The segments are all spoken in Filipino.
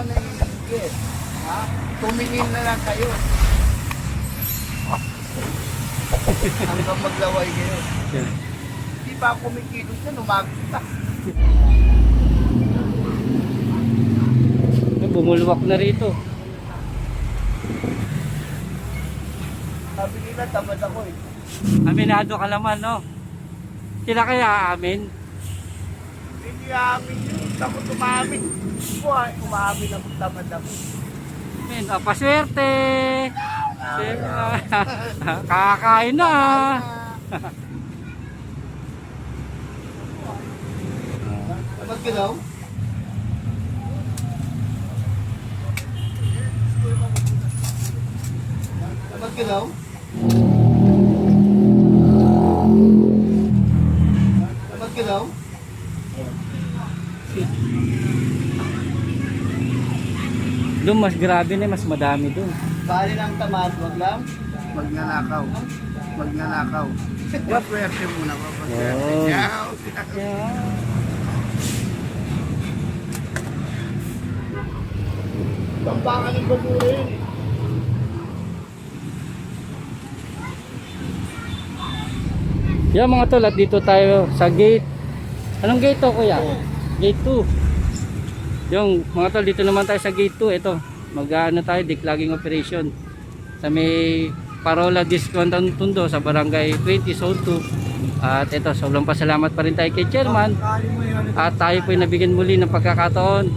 naman naiinigit. Ha? Tumingin na lang kayo. Hanggang maglaway kayo. Hindi pa ako kumikilos na, lumagos pa. Bumulwak na rito. Sabi nila, tamad ako eh. Aminado ka naman, no? Sila kaya aamin? Hindi amin yun. Ako tumamin. Buhay, umamin ako, tamad ako. Amin, paswerte! Kakain na! Tamad ka daw? Tamad ka daw? Tamad ka daw? Doon mas grabe na, mas madami doon. Bali ng tamad, wag lang. Magnanakaw. Magnanakaw. Swerte muna ko. Oh. Ciao. Tambangan ng baburin. Yan mga tol, at dito tayo sa gate. Anong gate to, kuya? Gate 2. Yung mga tol, dito naman tayo sa gate 2. Ito, mag-ano tayo, declogging operation sa may Parola Discountan Tondo sa barangay 20 Zone 2. At ito, sobrang pasalamat pa rin tayo kay chairman. At tayo po nabigyan muli ng pagkakataon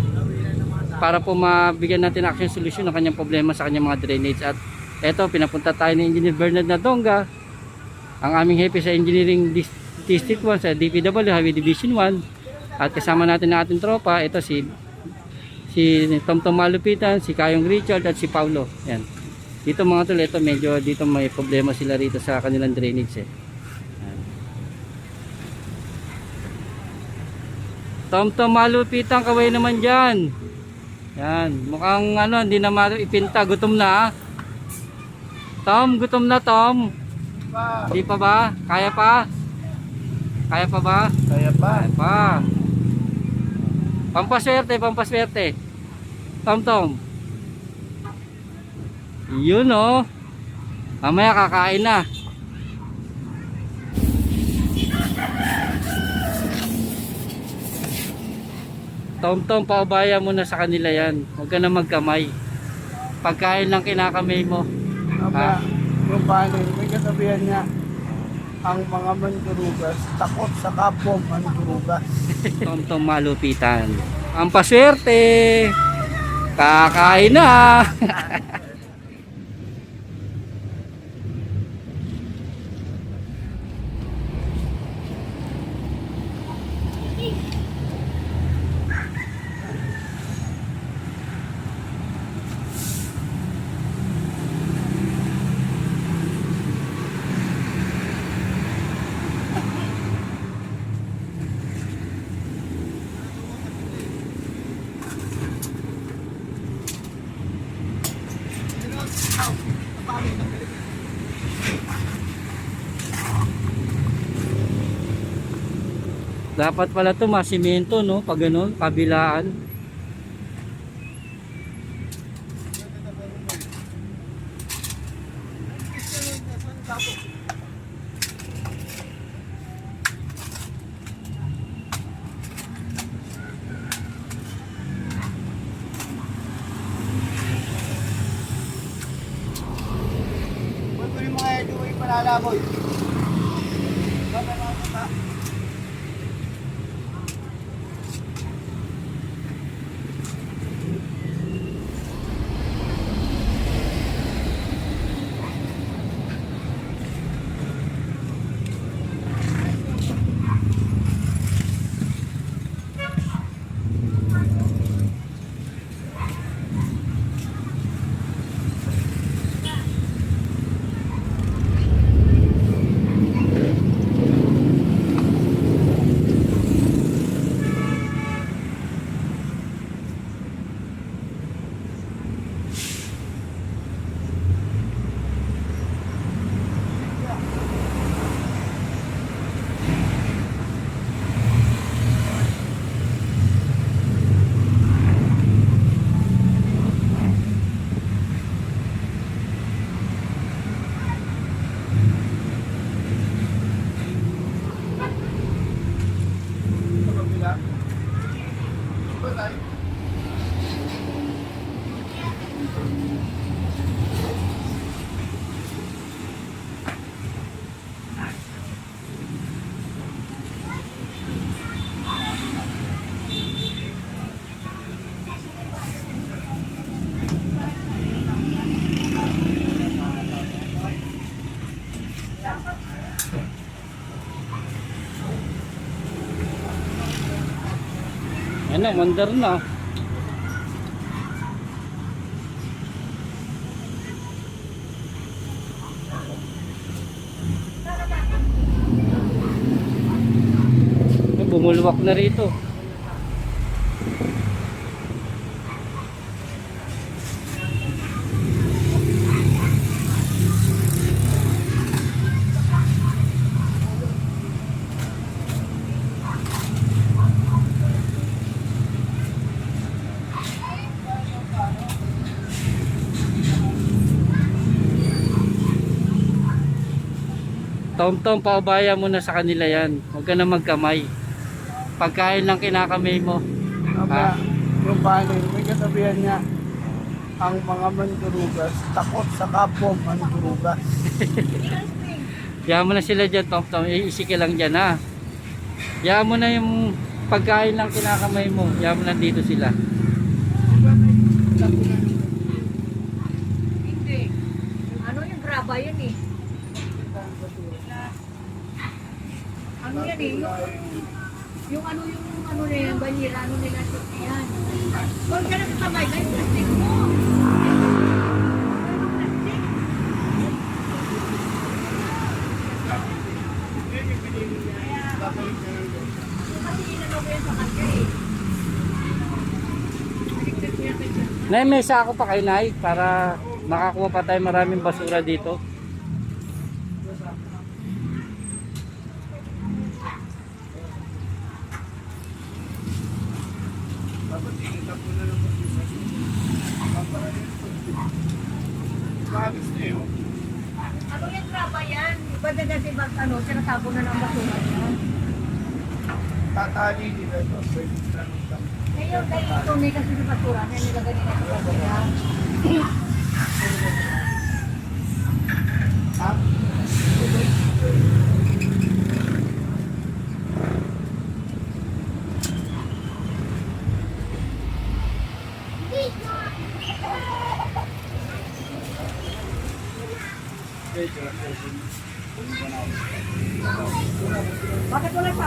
para po mabigyan natin action solution ng kanyang problema sa kanyang mga drainage. At ito, pinapunta tayo ni Engineer Bernard Nadonga, ang aming hepe sa Engineering District 1 sa DPW Highway Division 1. At kasama natin ang ating tropa, ito si Tom Malupitan, si Kayong Richard at si Paulo. Yan. Dito mga tol, ito medyo dito may problema sila rito sa kanilang drainage eh. Yan. Tom Malupitan, kaway naman dyan. Yan, mukhang ano, hindi na ipinta, gutom na. Tom, gutom na Tom. Di pa ba? Kaya pa? Kaya pa ba? Kaya pa. Kaya pa. Pampaswerte, pampaswerte. Tom. Yun oh. Mamaya kakain na. Tom, paubaya mo na sa kanila yan. Huwag ka na magkamay. Pagkain lang kinakamay mo. Aba, yung paano, may kasabihan niya, ang mga mandurugas, takot sa kapwa mandurugas. Tom Malupitan. Ang paswerte. Kakain na. Dapat pala to masimento no, pag ganun, kabilaan. Ba't yung mga ito ay panalaboy? na, mandar na. Bumulwak na rito. Tom-tom, paubaya mo na sa kanila yan. Huwag ka na magkamay. Pagkain lang kinakamay mo. Aba, yung panig, may kasabihan niya, ang mga mandurugas, takot sa kapwa mandurugas. Yaan mo na sila dyan, Tom-tom. Iisiki lang dyan, ha. Yaan mo na yung pagkain lang kinakamay mo. Yaan mo na dito sila. Hindi. Ano yung graba yun eh? Ano yan eh? Yung ano na yan, banyera, ano nila yan. Huwag ka na katabay, kayo plastic mo. Nay, may sako pa kay Nay para makakuha pa tayo maraming basura dito. Ano yung graba yan? Iba na dati bag ano, sinatabo na ng basura yan. Tatali nila ito. Ngayon, dahil ito may kasi yung basura na nilagay nila sa basura. Ha? Bakit wala pa?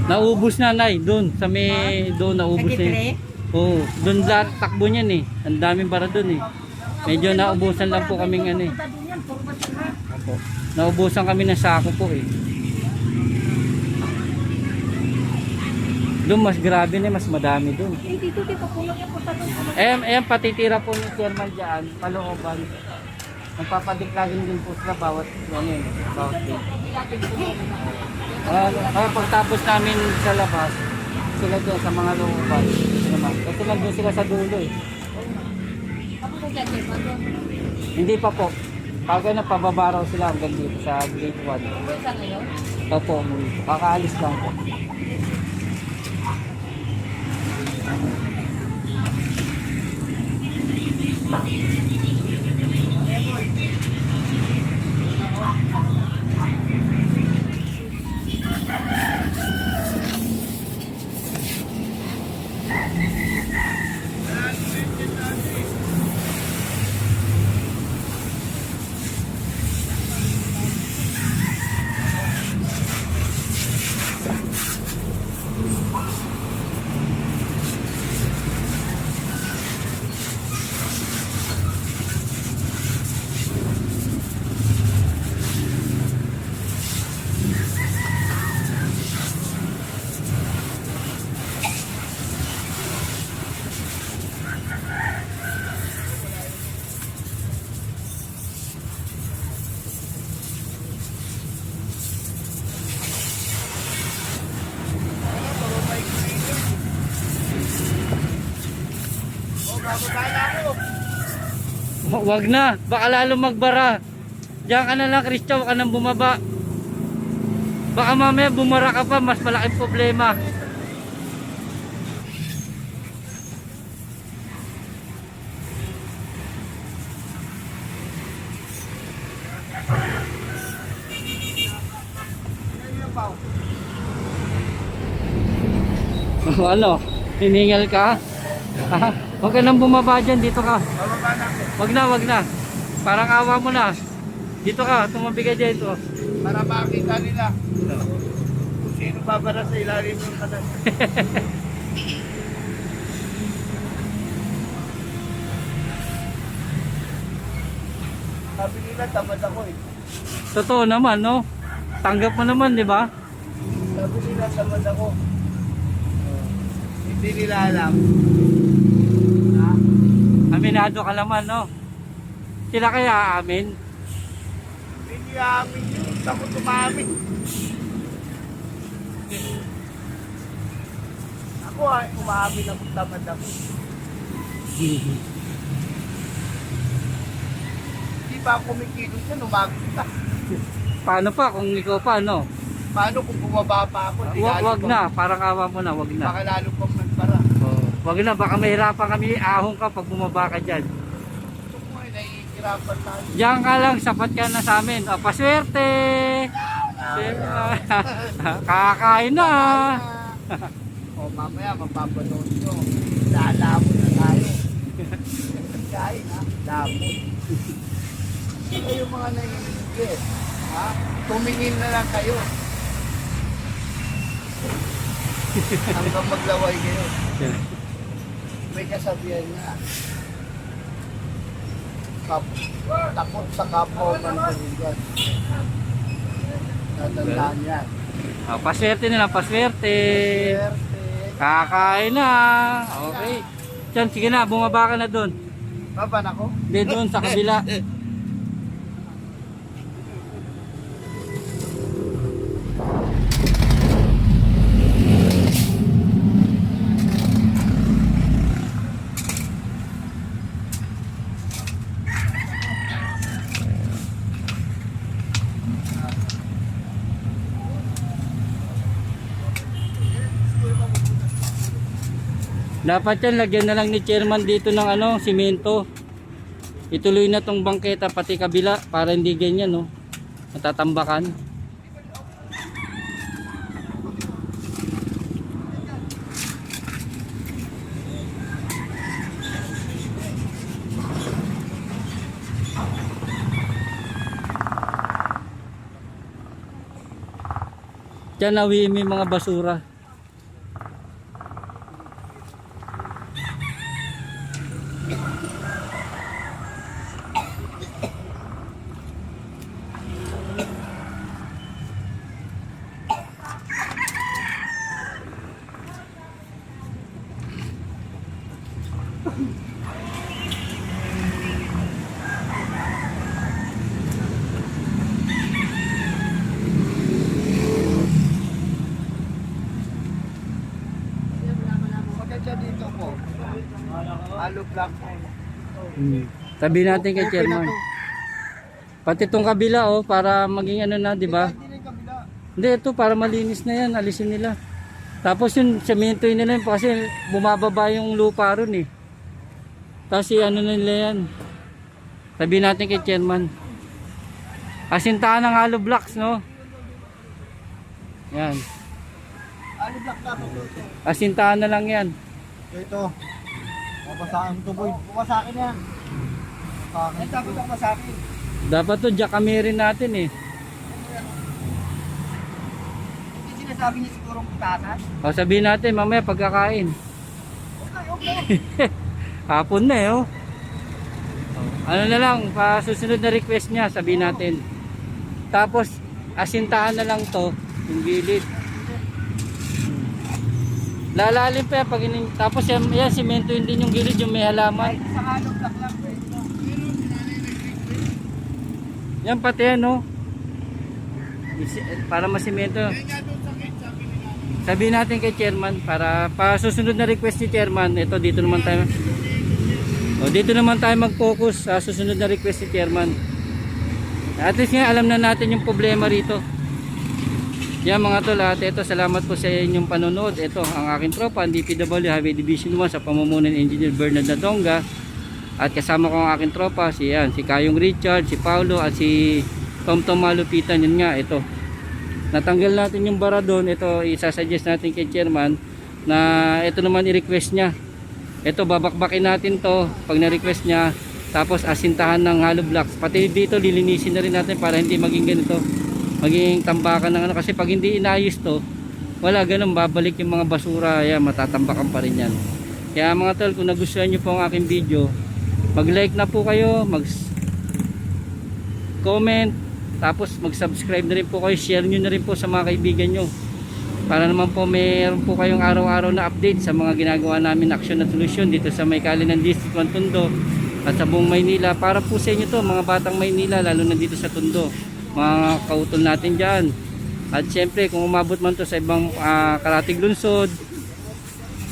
Naubos na, Nay, doon sa may doon naubos na. Yun. Oo, doon lahat takbo niyan eh. Ang daming para doon eh. Medyo naubusan lang po kaming ano eh. Opo. Naubusan kami ng sako po eh. Doon mas grabe na, mas madami doon. Eh, dito, di pa kulang yung punta doon. Ayan, patitira po ni Chairman dyan, palooban. Magpapadiklagin din po sila bawat ano yun, bawat day. Pagtapos namin sa labas, sila doon sa mga looban. Kasi nandun sila sa dulo eh. Hindi pa po. Pag na pababa raw sila hanggang dito sa grade 1. Opo, kakaalis lang po. Wag na, baka lalo magbara. Diyan ka na lang, Christian, wag ka nang bumaba. Baka mamaya bumara ka pa, mas malaking problema. Ano? Hiningal ka? Huwag ka nang bumaba dyan, dito ka. Bababa na ako. Wag na. Parang awa mo na. Dito ka, tumabi ka dito. Para makita nila. Kung nagbabara sa ilalim ng kanan. Sabi nila, tamad ako eh. Totoo naman, no? Tanggap mo naman, di ba? Sabi nila, tamad ako. Hindi nila alam. Ha? Aminado ka naman, no? Sila kaya aamin? Hindi amin yun. Takot umamin. Ako ay umamin ako, tamad ako. Hindi pa ako kumikilos yan, umagod ka. Paano pa kung ikaw pa, no? Paano kung bumaba pa ako? Di lalo Wag pang- na, parang awa mo na, wag na. Baka lalo pang nagpara. Wag na, baka mahirapan kami, ahong ka pag bumaba ka dyan. Ito mo ay nahihirapan tayo. Diyan ka lang, sapat ka na sa amin. O, paswerte! Kakain na! O mamaya mapapanood nyo. Lalamo na tayo. Kain ha? Lamo. Sino yung mga nahihigit? Ha? Tumingin na lang kayo. Hanggang maglaway kayo. May kasabihan nga. Takot sa kapwa maniligan. Tatandaan yan. O, paswerte na lang, paswerte! Swerte. Kakain na! Okay. Diyan, sige na, bumaba ka na doon. Baban ako? Hindi, doon sa kabila. Dapat yan, lagyan na lang ni chairman dito ng ano, simento. Ituloy na tong bangketa pati kabila para hindi ganyan, no. Natatambakan. Diyan nawiin mo yung mga basura. Maganda dito po. Halo black po. Sabi natin kay chairman. Pati itong kabila, oh, para maging ano na, di ba? Hindi rin kabila. Hindi, ito para malinis na yan, alisin nila. Tapos yung semento yun nila yun, kasi bumababa yung lupa ron eh. Tapos ano na nila yan. Sabi natin kay chairman. Asintahan ng hollow blocks, no? Yan. Halo black dapat po ito. Asintahan na lang yan. Ito. Mabasakin ito boy. Bumasakin yan. Ito dapat ako masakin. Dapat to jackamerin natin eh. Hindi sinasabi niya siguro putasan. O sabihin natin mamaya pagkakain. Okay. Hapon na eh, oh. Ano na lang, pa susunod na request niya, sabihin natin. Tapos asintahan na lang to, yung gilid. Lalalim pa yan pag tapos yan simento yun din yung gilid, yung may halaman. Sa halo black lang po ito. Yan pati yan, no. Para masimento. Sabihin natin kay chairman para pa susunod na request ni chairman. Ito dito naman tayo. O dito naman tayo mag-focus sa susunod na request ni chairman. At least nga alam na natin yung problema rito. Yan mga tol, at ito salamat po sa inyong panonood. Ito ang aking tropa, ang DPW Highway Division 1 sa pamumuno ni Engineer Bernard Nadonga. At kasama ko ang aking tropa, si Kayong Richard, si Paulo at si Tom Malupitan. Yun nga, ito. Natanggal natin yung bara doon. Ito isasuggest natin kay chairman na ito naman i-request niya. Ito babakbakin natin to pag na-request niya. Tapos asintahan ng hollow blocks. Pati dito lilinisin na rin natin para hindi maging ganito. Maging tambakan ng ano, kasi pag hindi inayos to, wala ganun, babalik yung mga basura, yan, matatambakan pa rin yan. Kaya mga tol, kung nagustuhan nyo po ang aking video, mag-like na po kayo, mag-comment, tapos mag-subscribe na rin po kayo, share nyo na rin po sa mga kaibigan nyo. Para naman po mayroon po kayong araw-araw na update sa mga ginagawa namin aksyon at solusyon dito sa may Kalinan District 1 Tondo at sa buong Maynila. Para po sa inyo to, mga batang Maynila, lalo na dito sa Tondo, mga kautol natin dyan. At syempre kung umabot man to sa ibang karatig lungsod,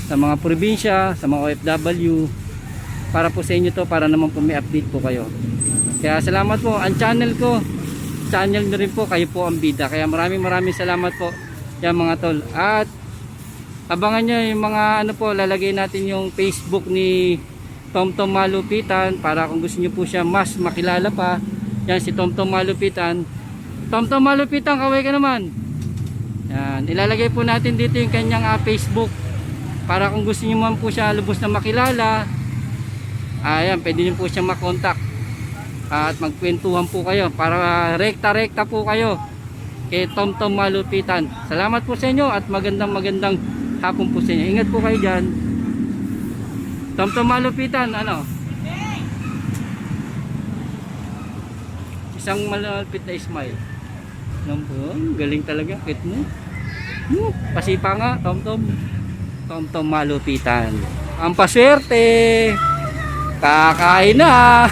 sa mga probinsya, sa mga OFW, para po sa inyo to, para naman po may update po kayo. Kaya salamat po. Ang channel ko, channel nyo rin po, kayo po ang bida. Kaya maraming salamat po. Yan mga tol. At abangan nyo yung mga ano po, lalagay natin yung Facebook ni Tomtom Malupitan para kung gusto nyo po siya mas makilala pa. Yan si Tomtom Malupitan. Tomtom Malupitan, kaway ka naman. Yan, ilalagay po natin dito yung kanyang Facebook para kung gusto nyo man po siya lubos na makilala. Ayan, pwede nyo po siya makontak at magkwentuhan po kayo para rekta po kayo kay Tomtom Malupitan. Salamat po sa inyo at magandang hapon po sa inyo. Ingat po kayo dyan. Tomtom Malupitan, ano? Isang malapit na smile. Galing talaga, kit mo. Pasipa nga, Tomtom Malupitan. Ang paswerte. Kakain na.